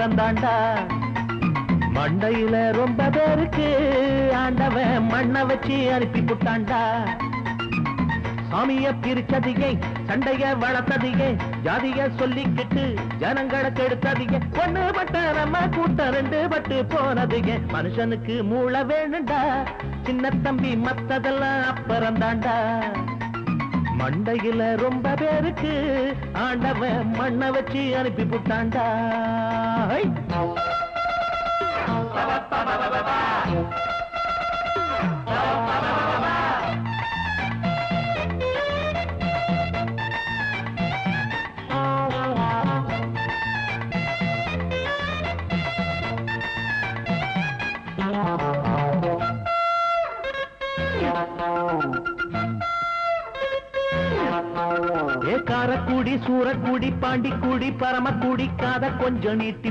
பிறந்தாண்டா மண்டையில ரொம்ப பேருக்கு ஆண்டவன் மண்ணை வச்சு அனுப்பி புட்டாண்டா சாமிய பிரிச்சதிகை சண்டைய வளர்த்ததிகை ஜாதிய சொல்லிக்கிட்டு ஜனங்களை கெடுத்ததிகை ஒண்ணு பட்ட நம்ம கூட்டம் ரெண்டு பட்டு போனதிகை மனுஷனுக்கு மூளை வேணுண்டா சின்ன தம்பி மத்ததெல்லாம் அப்புறந்தாண்டா மண்டையில ரொம்ப பேருக்கு ஆண்டவன் மண்ணை வச்சு அனுப்பி புட்டாண்டா காரக்கூடி சூரக்கூடி பாண்டிக்கூடி பரமக்கூடி காத கொஞ்சம் நீட்டி